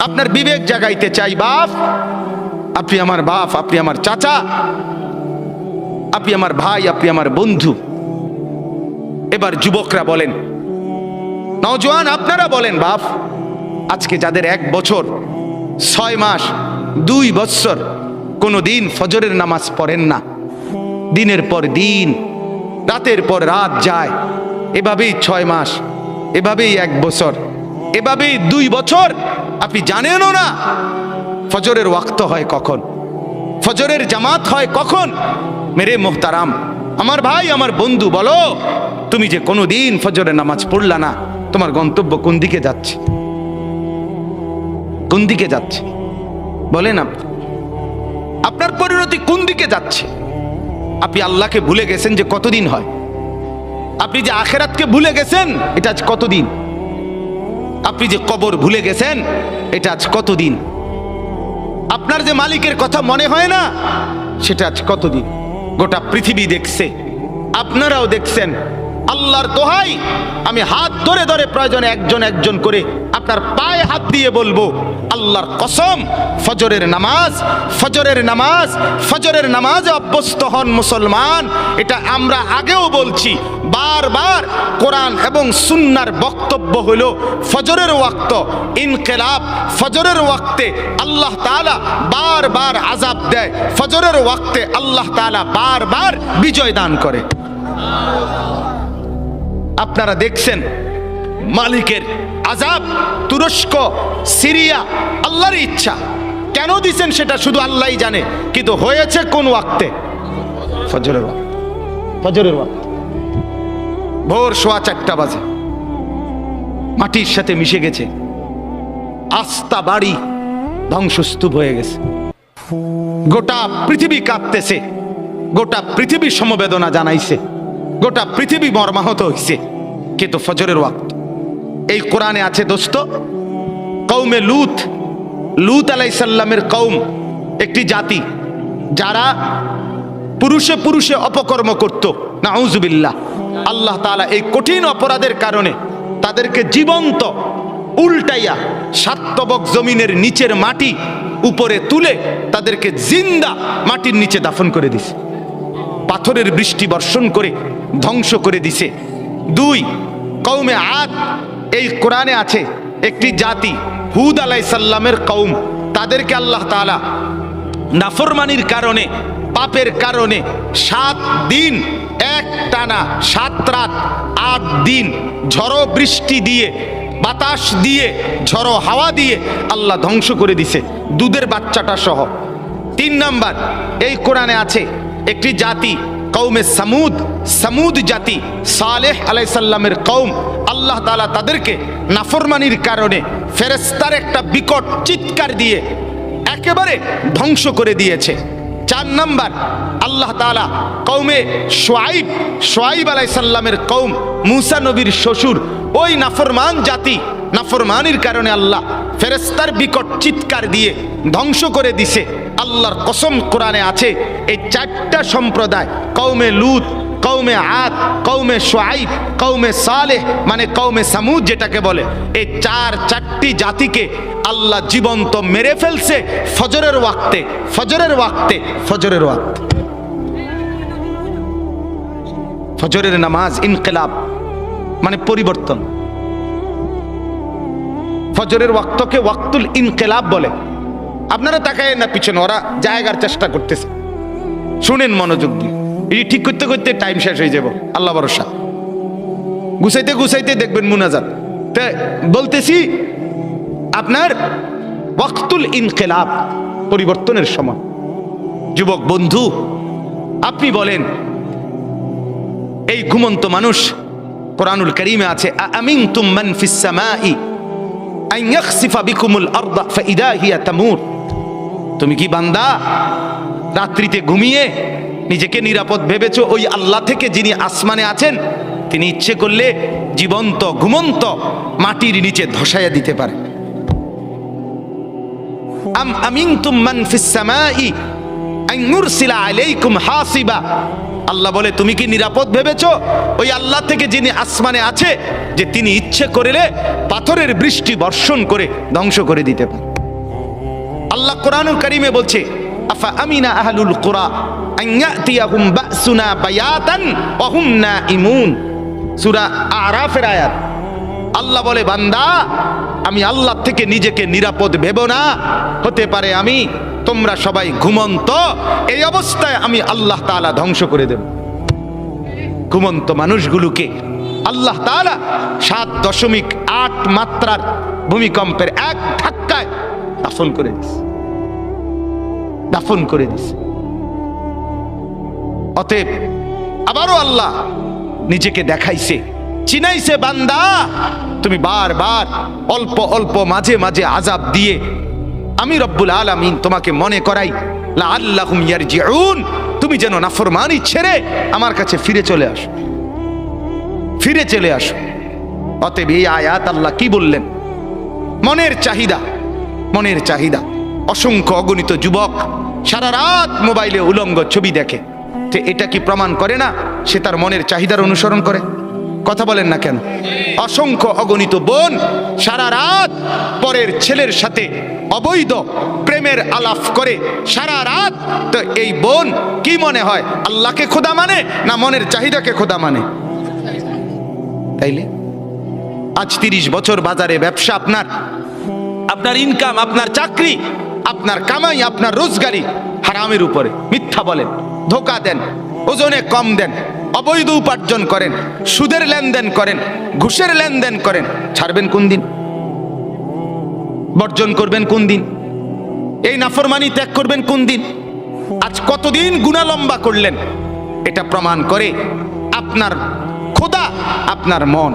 আপনার বিবেক জাগাইতে চাই। বাপ, আপনি আমার বাপ, আপনি আমার চাচা, আপনি আমার ভাই, আপনি আমার বন্ধু। এবার যুবকরা বলেন, নওজোয়ান আপনারা বলেন, বাপ আজকে যাদের 1 বছর 6 মাস 2 বৎসর কোনো দিন ফজরের নামাজ পড়েন না, দিনের পর দিন রাতের পর রাত যায়, এভাবেই 6 মাস, এভাবেই 1 বছর, এভাবেই 2 বছর, আপনি জানেনও না ফজরের ওয়াক্ত হয় কখন, ফজরের জামাত হয় কখন। মেরে মোহতারাম, আমার ভাই, আমার বন্ধু, বলো তুমি যে কোনো দিন ফজরের নামাজ পড়লা না, তোমার গন্তব্য কোন দিকে যাচ্ছে? কোন দিকে যাচ্ছে বলেন? আপনার পরিণতি কোন দিকে যাচ্ছে? আপনি আল্লাহকে ভুলে গেছেন যে কতদিন হয়? আপনি যে আখেরাতকে ভুলে গেছেন এটা আজ কতদিন? আপনি যে কবর ভুলে গেছেন এটা আজ কতদিন? আপনার যে মালিকের কথা মনে হয় না সেটা আজ কতদিন? গোটা পৃথিবী দেখছে, আপনারাও দেখছেন। আল্লাহর দোহাই, আমি হাত ধরে ধরে প্রয়োজনে একজন একজন করে আপনার পায়ে হাত দিয়ে বলবো, আল্লাহর কসম, ফজরের নামাজ, ফজরের নামাজ, ফজরের নামাজে অভ্যস্ত হন মুসলমান। এটা আমরা আগেও বলছি বারবার। কোরআন এবং সুন্নাহর বক্তব্য হলো ফজরের ওয়াক্ত ইনকিলাব, ফজরের ওয়াক্তে আল্লাহ তাআলা বারবার আযাব দেয়, ফজরের ওয়াক্তে আল্লাহ তাআলা বারবার বিজয় দান করে। আপনারা দেখছেন মালিকের আযাব, তুরস্ক, সিরিয়া, আল্লাহর ইচ্ছা। কেন দিছেন সেটা শুধু আল্লাহই জানে, কিন্তু হয়েছে কোন ওয়াক্তে? ফজরের ওয়াক্ত। ফজরের ওয়াক্ত ভোর 4:15 বাজে, মাটির সাথে মিশে গেছে, আস্থা বাড়ি ধ্বংসস্তূপ হয়ে গেছে, গোটা পৃথিবী কাঁপতেছে, গোটা পৃথিবী সমবেদনা জানাইছে, গোটা পৃথিবী মর্মাহত হইছে, কিন্তু ফজরের ওয়াক্ত। এই কোরআনে আছে দোস্ত, কওমে লূত, লূত আলাইহিস সালামের কওম একটি জাতি যারা পুরুষে পুরুষে অপকর্ম করত, নাউজুবিল্লাহ। আল্লাহ তাআলা এই কঠিন অপরাধের কারণে তাদেরকে জীবন্ত উল্টাইয়া 7 তবক জমিনের নিচের মাটি উপরে তুলে তাদেরকে জিন্দা মাটির নিচে দাফন করে দিছে, পাথরের বৃষ্টি বর্ষণ করে ধ্বংস করে দিছে। 2, কওমে আদ, এই কোরআনে আছে একটি জাতি, হুদ আলাইহিস সালামের কওম, তাদেরকে আল্লাহ তাআলা নাফরমানির কারণে, পাপের কারণে 7 দিন একটানা 7 রাত 8 দিন ঝড়ো বৃষ্টি দিয়ে, বাতাস দিয়ে, ঝড়ো হাওয়া দিয়ে আল্লাহ ধ্বংস করে দিছে, দুধের বাচ্চাটা সহ। 3 নাম্বার, এই কোরআনে আছে একটি জাতি, কওমে সামুদ, সামুদ জাতি, সালেহ আলাইহিস সালামের কওম, আল্লাহ তাআলা তাদেরকে নাফরমানির কারণে ফেরেশতার একটা বিকট চিৎকার দিয়ে একেবারে ধ্বংস করে দিয়েছে। 4 নাম্বার, আল্লাহ তাআলা কওমে শুআইব, শুআইব আলাইহিস সালামের কওম, মূসা নবীর শ্বশুর, ওই নাফরমান জাতি, নাফরমানির কারণে আল্লাহ ফেরেশতার বিকট চিৎকার দিয়ে ধ্বংস করে দিছে। আল্লাহর কসম, কোরআনে আছে এই 4টা সম্প্রদায়, কওমে লূত, কওমে আদ, কওমে শুআইব, কওমে সালেহ, মানে কওমে সামুদ যেটাকে বলে, এই 4টি জাতিকে আল্লাহ জীবন্ত মেরে ফেলছে ফজরের ওয়াক্তে, ফজরের ওয়াক্তে, ফজরের ওয়াক্তে। ফজরের নামাজ ইনকিলাব মানে পরিবর্তন। ফজরের ওয়াক্তকে ওয়াক্তুল ইনকিলাব বলে। আপনারা তাকায়েন না পিছনে, ওরা জায়গার চেষ্টা করতেছে, শুনেন মনোযোগ দিয়ে। এই ঠিক করতে করতে টাইম শেষ হয়ে যাব, আল্লাহ ভরসা। গুছাইতে গুছাইতে দেখবেন মুনাজাত। বলতেছি আপনার ওয়াক্তুল ইনকিলাব, পরিবর্তনের সময়। যুবক বন্ধু, আপনি বলেন, এই ঘুমন্ত মানুষ, কোরআনুল কারীমে আছে, আমিনতুম মান ফিস সামাই আন ইয়াখসিফা বিকুমুল আরদা ফাইদা হিয়া তামুর। তুমি কি বান্দা রাত্রিতে ঘুমিয়ে নিজেকে নিরাপদ ভেবেছো ওই আল্লাহ থেকে যিনি আসমানে আছেন, তিনি ইচ্ছে করলে জীবন্ত ঘুমন্ত মাটির নিচে ধসাইয়া দিতে পারে। আম আমিনতুম মান ফিস সামাই আন ইউরসিলা আলাইকুম হাসিবা। আল্লাহ বলে, তুমি কি নিরাপদ ভেবেছো ওই আল্লাহ থেকে যিনি আসমানে আছে, যে তিনি ইচ্ছে করলে পাথরের বৃষ্টি বর্ষণ করে ধ্বংস করে দিতে পারে। আল্লাহ কোরআনুল কারীমে বলছে, আফা আমিনা আহলুল কুরা আন ইয়াতিয়াহুম বাসুনা বায়াতান ওয়া হুম নাইমুন। সূরা আরাফের আয়াত। আল্লাহ বলে, বান্দা আমি আল্লাহ থেকে নিজেকে নিরাপদ ভেবো না, হতে পারে আমি তোমরা সবাই ঘুমন্ত, এই অবস্থায় আমি আল্লাহ তাআলা ধ্বংস করে দেব। ঘুমন্ত মানুষগুলোকে আল্লাহ তাআলা 7.8 মাত্রার ভূমিকম্পের এক ধাক্কায় দাফন করে দিছে, দাফন করে দিছে। অতএব আবারও আল্লাহ নিজেকে দেখাইছে, চিনাইছে, বান্দা তুমি বারবার অল্প অল্প মাঝে মাঝে আযাব দিয়ে আমি রব্বুল আলামিন তোমাকে মনে করাই লাআল্লাহুম ইয়ারজিউন, তুমি যেন নাফরমানি ছেড়ে আমার কাছে ফিরে চলে আসো, ফিরে চলে আসো। অতএব এই আয়াত আল্লাহ কি বললেন? মনের চাহিদা, মনের চাহিদা। অসংখ্য অগণিত যুবক সারা রাত মোবাইলে উলঙ্গ ছবি দেখে, তো এটা কি প্রমাণ করে না সে তার মনের চাহিদার অনুসরণ করে? কথা বলেন না কেন? অসংখ্য অগণিত বোন সারা রাত পরের ছেলের সাথে অবৈধ প্রেমের আলাপ করে সারা রাত, তো এই বোন কি মনে হয় আল্লাহকে খোদা মানে না মনের চাহিদাকে খোদা মানে? তাইলে আজ 30 বছর বাজারে ব্যবসা, আপনার ইনকাম, আপনার চাকরি, আপনার কামাই, আপনার রোজগারি হারামের উপরে। মিথ্যা বলেন, ধোঁকা দেন, ওজনে কম দেন, অবৈধ উপার্জন করেন, সুদের লেনদেন করেন, ঘুষের লেনদেন করেন, ছাড়বেন কোন দিন? বর্জন করবেন কোন দিন? এই নাফরমানি ত্যাগ করবেন কোন দিন? আজ কতদিন গুনাহ লম্বা করলেন? এটা প্রমাণ করে আপনার খোদা আপনার মন,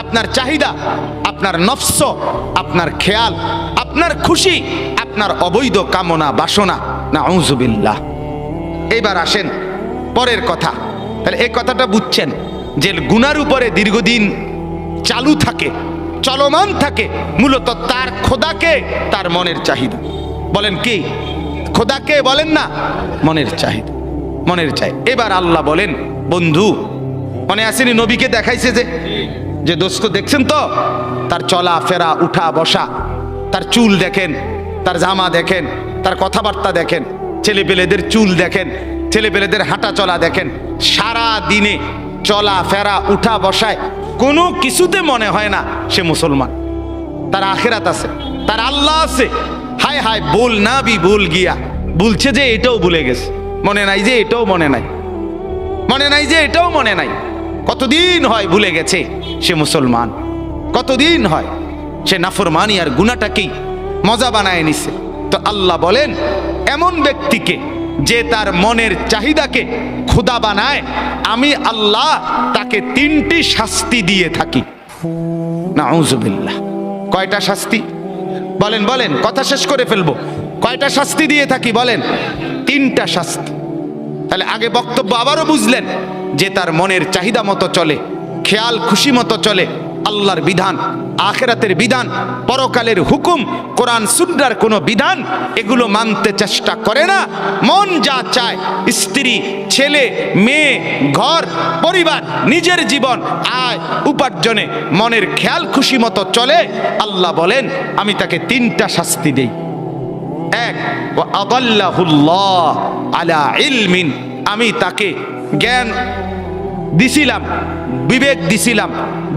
আপনার চাহিদা, আপনার নফস, আপনার খেয়াল, আপনার খুশি, আপনার অবৈধ কামনা বাসনা। নাউযুবিল্লাহ। এবার আসেন পরের কথা। তাহলে এই কথাটা বুঝছেন যে গুনার উপরে দীর্ঘদিন চালু থাকে, চলমান থাকে, মূলত তার খোদাকে তার মনের চাহিদা। বলেন কি? খোদাকে বলেন না, মনের চাহিদা, মনের চাই। এবার আল্লাহ বলেন, বন্ধু মনে আসেনি নবীকে দেখাইছে যে দোস্ত দেখছেন তো, তার চলা ফেরা, উঠা বসা, তার চুল দেখেন, তার জামা দেখেন, তার কথাবার্তা দেখেন, ছেলেপেলেদের চুল দেখেন, ছেলেপেলেদের হাঁটা চলা দেখেন, সারা দিনে চলা ফেরা উঠা বসায় কোনো কিছুতে মনে হয় না সে মুসলমান। তার আখিরাত আছে, তার আল্লাহ আছে। হায় হায়, বল না বি ভুল গিয়া, বলছে যে এটাও ভুলে গেছে, মনে নাই যে এটাও মনে নাই, মনে নাই যে এটাও মনে নাই। কতদিন হয় ভুলে গেছে সে মুসলমান, কতদিন হয় সে নাফরমানি আর গুনাহটাকেই মজা বানায় নিছে। তো আল্লাহ বলেন, এমন ব্যক্তিকে যে তার মনের চাহিদাকে খোদা বানায়, আমি আল্লাহ তাকে 3টি শাস্তি দিয়ে থাকি। নাউযুবিল্লাহ। কয়টা শাস্তি? বলেন বলেন, কথা শেষ করে ফেলবো। কয়টা শাস্তি দিয়ে থাকি বলেন? 3টা শাস্তি। তাহলে আগে বক্তব্য আবারও বুঝলেন যে তার মনের চাহিদা মতো চলে, খেয়াল খুশি মতো চলে, আল্লাহর বিধান, আখিরাতের বিধান, পরকালের হুকুম, কোরআন সুন্নাহর কোনো বিধান এগুলো মানতে চেষ্টা করে না। মন যা চায়, স্ত্রী, ছেলে, মেয়ে, ঘর, পরিবার, নিজের জীবন, আয় উপার্জনে মনের খেয়াল খুশি মতো চলে, আল্লাহ বলেন আমি তাকে 3টা শাস্তি দেই। 1, ওয়া আদাল্লাহুল্লাহ আলা ইলমিন, আমি তাকে জ্ঞান দিছিলাম, বিবেক দিছিলাম,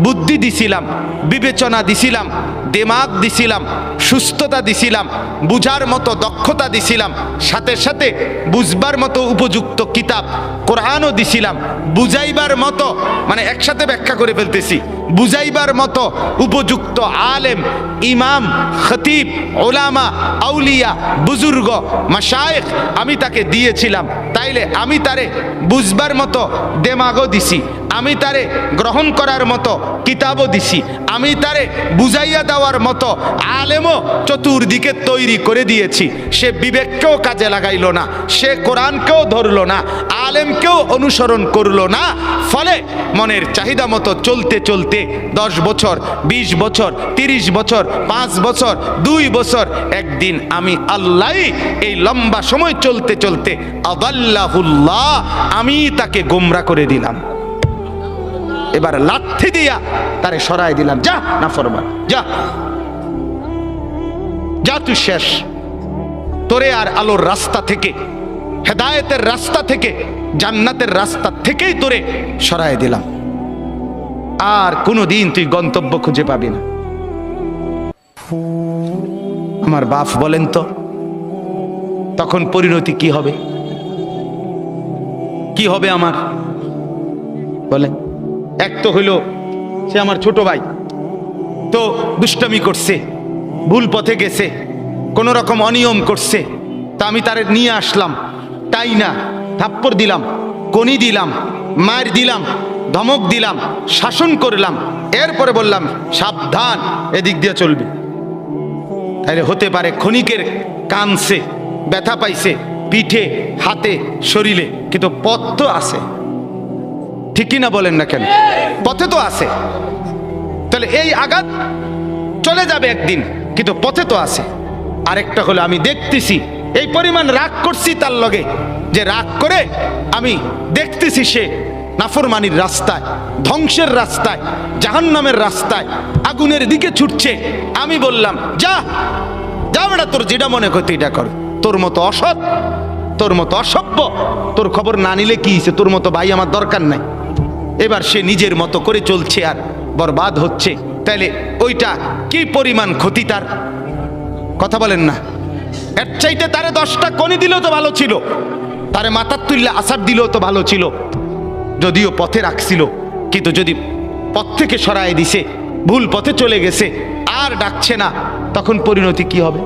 বুদ্ধি দিছিলাম, বিবেচনা দিছিলাম, দিমাগ দিছিলাম, সুস্থতা দিছিলাম, বুঝার মতো দক্ষতা দিছিলাম, সাথে সাথে বুঝবার মতো উপযুক্ত কিতাব কোরআনও দিছিলাম, বুঝাইবার মতো, মানে একসাথে ব্যাখ্যা করে ফেলতেছি, বুঝাইবার মতো উপযুক্ত আলেম, ইমাম, খতিব, ওলামা, আউলিয়া, বুজুর্গ, মাশায়েখ আমি তাকে দিয়েছিলাম। তাইলে আমি তারে বুঝবার মতো দেমাগও দিছি, আমি তারে গ্রহণ করার মতো কিতাবও দিছি, আমি তারে বুঝাইয়া দেওয়ার মতো আলেমও চতুর্দিকে তৈরি করে দিয়েছি। সে বিবেককেও কাজে লাগাইলো না, সে কোরআনকেও ধরলো না, আলেমকেও অনুসরণ করলো না। ফলে মনের চাহিদা মতো চলতে চলতে 10 বছর, 20 বছর, 30 বছর, 5 বছর, 2 বছর, একদিন আমি আল্লাহ এই লম্বা সময় চলতে চলতে আদাল্লাহুল্লাহ, আমি তাকে গোমরা করে দিলাম। এবার লাঠি দিয়া তারে সরাই দিলাম, যা নাফরমান, যা যা, তুই শেষ। তোরে আর আলোর রাস্তা থেকে, হেদায়েতের রাস্তা থেকে, জান্নাতের রাস্তা থেকেই তোরে সরায় দিলাম। আর কোনোদিন তুই গন্তব্য খুঁজে পাবি না। আমার বাপ বলেন তো তখন পরিণতি কি হবে? কি হবে আমার বলেন? এক তো হইল সে আমার ছোট ভাই, তো দুষ্টামি করছে, ভুল পথে গেছে, কোন রকম অনিয়ম করছে, তা আমি তারে নিয়ে আসলাম, তাই না থাপ্পড় দিলাম, কনি দিলাম, মার দিলাম, ধমক দিলাম, শাসন করলাম, এরপরে বললাম সাবধান এদিক দিয়ে চলবি। তাহলে হতে পারে ক্ষণিকের কানছে, ব্যথা পাইছে পিঠে, হাতে, শরীরে, কিন্তু পথ তো আছে, ঠিক কিনা বলেন না কেন? পথে তো আছে। তাহলে এই আঘাত চলে যাবে একদিন, কিন্তু পথে তো আছে। আরেকটা হলো আমি দেখতেছি এই পরিমাণ রাগ করছি তার লগে, যে রাগ করে আমি দেখতেছি সে নাফরমানির রাস্তায়, ধ্বংসের রাস্তায়, জাহান্নামের রাস্তায়, আগুনের দিকে ছুটছে। আমি বললাম যা যা বেটা, তোর যেটা মনে করতে এটা কর, তোর মতো অসৎ, তোর মতো অসভ্য, তোর খবর না নিলে কি হয়েছে, তোর মতো ভাই আমার দরকার নাই। এবার সে নিজের মতো করে চলছে আর বরবাদ হচ্ছে। তাইলে ওইটা কি পরিমাণ ক্ষতি তার, কথা বলেন না? এর চাইতে তারে 10টা কনি দিলেও তো ভালো ছিল, তারে মাথার তুললে আসার দিলেও তো ভালো ছিল, যদিও পথে রাখছিল। কিন্তু যদি পথ থেকে সরায় দিছে, ভুল পথে চলে গেছে, আর ডাকছে না, তখন পরিণতি কি হবে?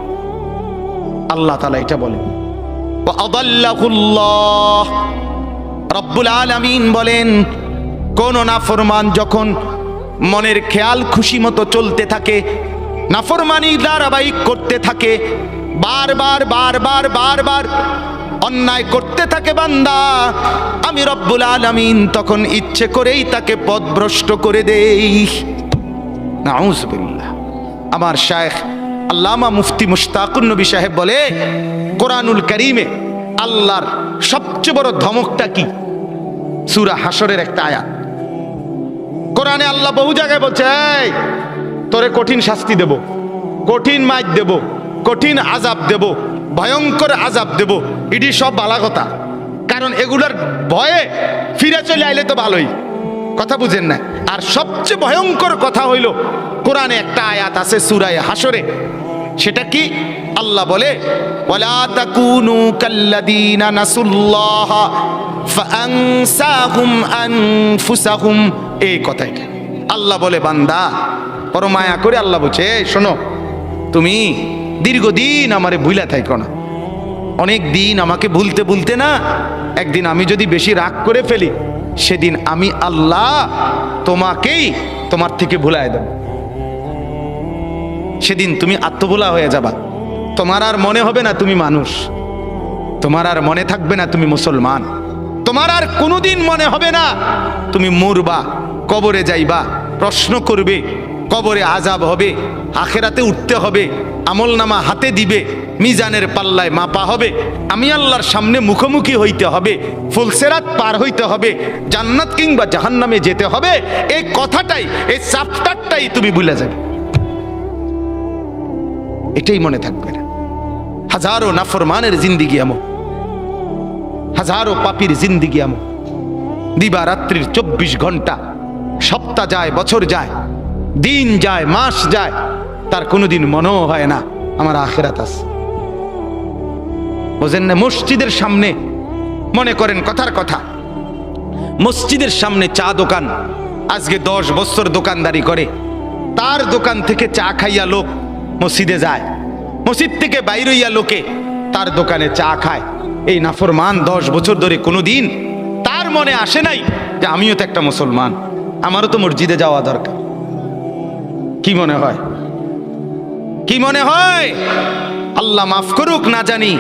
আল্লাহ তাআলা এটা বলেন, রব্বুল আলামিন বলেন, কোন নাফরমান যখন মনের খেয়াল খুশি মতো চলতে থাকে, নাফরমানি ধারাবাহিক করতে থাকে, বারবার বারবার বারবার অন্যায় করতে থাকে বান্দা, আমি রব্বুল আলামিন তখন ইচ্ছে করেই তাকে পথভ্রষ্ট করে দেই। নাউজুবিল্লাহ। আমার শায়েখ আল্লামা মুফতি মুশতাকুন নবী সাহেব বলে, কোরআনুল কারীমে আল্লাহর সবচেয়ে বড় ধমকটা কি? সূরা হাশরের একটা আয়াত। কোরআনে আল্লাহ বহু জায়গায় বলছে, এই তোরে কঠিন শাস্তি দেব, কঠিন মাইর দেব, কঠিন আযাব দেব, ভয়ঙ্কর আযাব দেব। এটি সব বালা কথা, কারণ এগুলার ভয়ে ফিরে চলে আইলে তো ভালোই, কথা বুঝেন না? আর সবচেয়ে ভয়ঙ্কর কথা হইল, কোরআনে একটা আয়াত আছে সূরা হাশরে, সেটা কি? আল্লাহ বলে, ওয়ালা তাকুনু কাল্লাযীনা নাসুল্লাহ ফাআনসাহুম আনফুসাহুম। এই কথাই আল্লাহ বলে, বান্দা বড় মায়া করে আল্লাহ বলছে, শোনো, তুমি দীর্ঘদিন আমারে ভুলা থাইকো না, অনেক দিন আমাকে ভুলতে ভুলতে না, একদিন আমি যদি বেশি রাগ করে ফেলি, সেদিন আমি আল্লাহ তোমাকেই তোমার থেকে ভুলায় দেব। সেদিন তুমি আত্মভোলা হয়ে যাবা, তোমার আর মনে হবে না তুমি মানুষ, তোমার আর মনে থাকবে না তুমি মুসলমান, তোমার আর কোনোদিন মনে হবে না তুমি মরবা, কবরে যাইবা, প্রশ্ন করবে, কবরে আযাব হবে, আখিরাতে উঠতে হবে, আমলনামা হাতে দিবে, মিজানের পাল্লায় মাপা হবে, আমি আল্লাহর সামনে মুখোমুখি হইতে হবে, ফুলসেরাত পার হইতে হবে, জান্নাত কিংবা জাহান্নামে যেতে হবে। এই কথাটাই, এই চ্যাপ্টারটাই তুমি ভুলে যাবে, এটাই মনে থাকবে না। হাজারো নাফরমানের জিন্দিগি এমন, হাজারো পাপীর জিন্দিগি এমন, দিবা রাত্রির 24 ঘন্টা, সপ্তাহ যায়, বছর যায়, দিন যায়, মাস যায়, তার কোনোদিন মনেও হয় না আমার আখিরাত আছে। বোঝেন না? মসজিদের সামনে, মনে করেন কথার কথা, মসজিদের সামনে চা দোকান, আজকে 10 বছর দোকানদারি করে, তার দোকান থেকে চা খাইয়া লোক মসজিদে যায়, মসজিদ থেকে বাইরে হইয়া লোকে তার দোকানে চা খায়। এই নাফরমান 10 বছর ধরে কোনোদিন তার মনে আসে নাই যে আমিও তো একটা মুসলমান, আমারও তো মসজিদে যাওয়া দরকার। কি মনে হয়? কি মনে হয়? আল্লাহ মাফ করুক, না জানি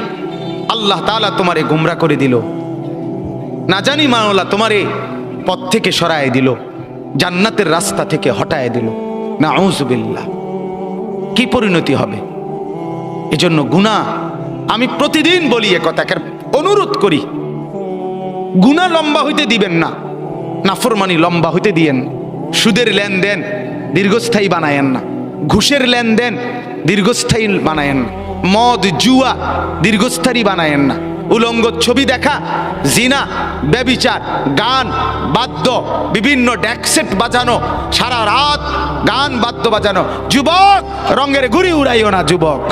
আল্লাহ তাআলা তোমারে গুমরা করে দিল, না জানি মাওলা তোমারে পথ থেকে সরায় দিল, জান্নাতের রাস্তা থেকে হটায় দিল। নাউজুবিল্লাহ। কি পরিণতি হবে? এজন্য গুনাহ, আমি প্রতিদিন বলি এ কথাকে, অনুরোধ করি, গুনাহ লম্বা হইতে দিবেন না, নাফরমানি লম্বা হইতে দিয়েন। সুদের লেনদেন দীর্ঘস্থায়ী বানায়েন না, ঘুষের লেনদেন দীর্ঘস্থায়ী বানায়েন না, মদ, জুয়া দীর্ঘস্থায়ী বানায়েন না। উলঙ্গ ছবি দেখা, জিনা, ব্যভিচার, গান, বাদ্য, বিভিন্ন ড্যাকসেট বাজানো, সারা রাত গান বাদ্য বাজানো। যুবক, রঙের ঘুড়ি উড়াইও না। যুবক,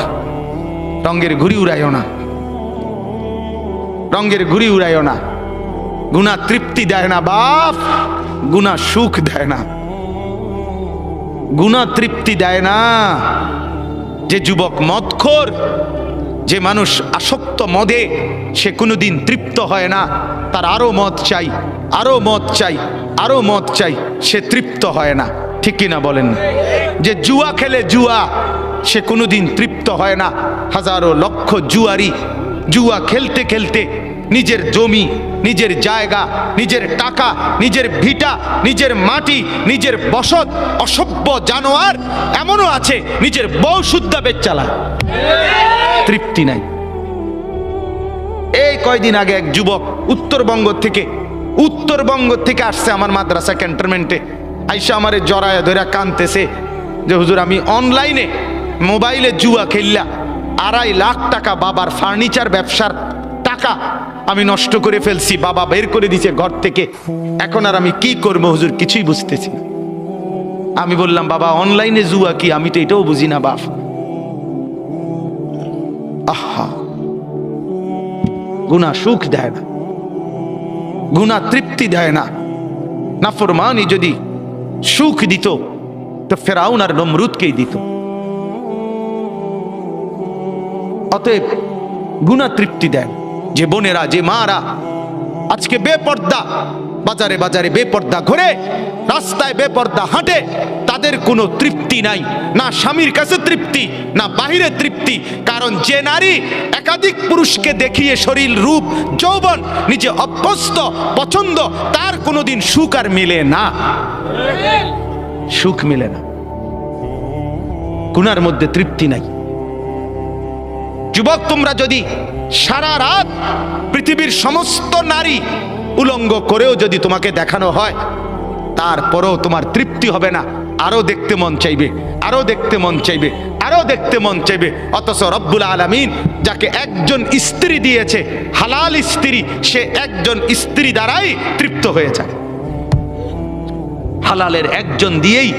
রঙের ঘুড়ি উড়াইও না, রঙের ঘুড়ি উড়াইও না। গুনাহ তৃপ্তি দেয় না বাপ, গুনাহ সুখ দেয় না, গুনাহ তৃপ্তি দেয় না। যে যুবক মদখোর, যে মানুষ আসক্ত মদে, সে কোনোদিন তৃপ্ত হয় না। তার আরো মদ চাই, আরো মদ চাই, আরো মদ চাই, সে তৃপ্ত হয় না। ঠিক কিনা বলেন না? যে জুয়া খেলে, জুয়া, সে কোনোদিন তৃপ্ত হয় না। হাজারো লক্ষ জুয়ারি জুয়া খেলতে খেলতে নিজের জমি, নিজের জায়গা, নিজের টাকা, নিজের ভিটা, নিজের মাটি, নিজের বসত, অসভ্য জানোয়ার এমনও আছে নিজের বউ শুদ্ধা বেচ চালায়, তৃপ্তি নাই। এই কয়দিন আগে এক যুবক উত্তরবঙ্গ থেকে আসছে আমার মাদ্রাসা ক্যান্টনমেন্টে। আইসা আমারে জড়ায় ধরে কানতেছে যে হুজুর, আমি অনলাইনে মোবাইলে জুয়া খেললা 2.5 লাখ টাকা বাবার ফার্নিচার ব্যবসার টাকা আমি নষ্ট করে ফেলছি। বাবা বের করে দিছে ঘর থেকে, এখন আর আমি কি করবো হুজুর, কিছুই বুঝতেছি না। আমি বললাম, বাবা অনলাইনে জুয়া কি? আমি তো এটাও বুঝি না বাপ। আহা, গুনাহ সুখ দেয় না, গুনাহ তৃপ্তি দেয় না। নাফরমানি যদি সুখ দিত তো ফেরাউন আর নমরুদকেই দিত। অতএব গুনাহ তৃপ্তি দেয়। যে বোনেরা, যে মারা আজকে বেপর্দা, বাজারে বাজারে বেপর্দা ঘুরে, রাস্তায় বেপর্দা হাঁটে, তাদের কোনো তৃপ্তি নাই, না স্বামীর কাছে তৃপ্তি, না বাহিরে তৃপ্তি। কারণ যে নারী একাধিক পুরুষকে দেখিয়ে শরীর, রূপ, যৌবন নিজে অভ্যস্ত, পছন্দ, তার কোনোদিন সুখ আর মিলে না, সুখ মিলে না। গুনার মধ্যে তৃপ্তি নাই। যুবক, তোমরা যদি সারা রাত পৃথিবীর সমস্ত নারী উলঙ্গ করেও যদি তোমাকে দেখানো হয়, তারপরেও তোমার তৃপ্তি হবে না, আরো দেখতে মন চাইবে, আরো দেখতে মন চাইবে, আরো দেখতে মন চাইবে। অথচ রব্বুল আলামিন যাকে একজন স্ত্রী দিয়েছে, হালাল স্ত্রী, সে একজন স্ত্রী দ্বারাই তৃপ্ত হয়ে যায়। হালালের একজন দিয়েই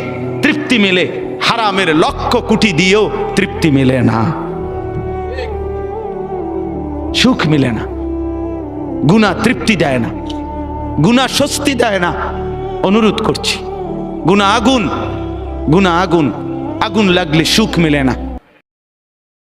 তৃপ্তি মেলে, হারামের লক্ষ কোটি দিয়েও তৃপ্তি মেলে না, সুখ মিলে না। গুনাহ তৃপ্তি দেয় না, গুনাহ স্বস্তি দেয় না। অনুরোধ করছি, গুনাহ আগুন, গুনাহ আগুন, আগুন লাগলে সুখ মিলে না।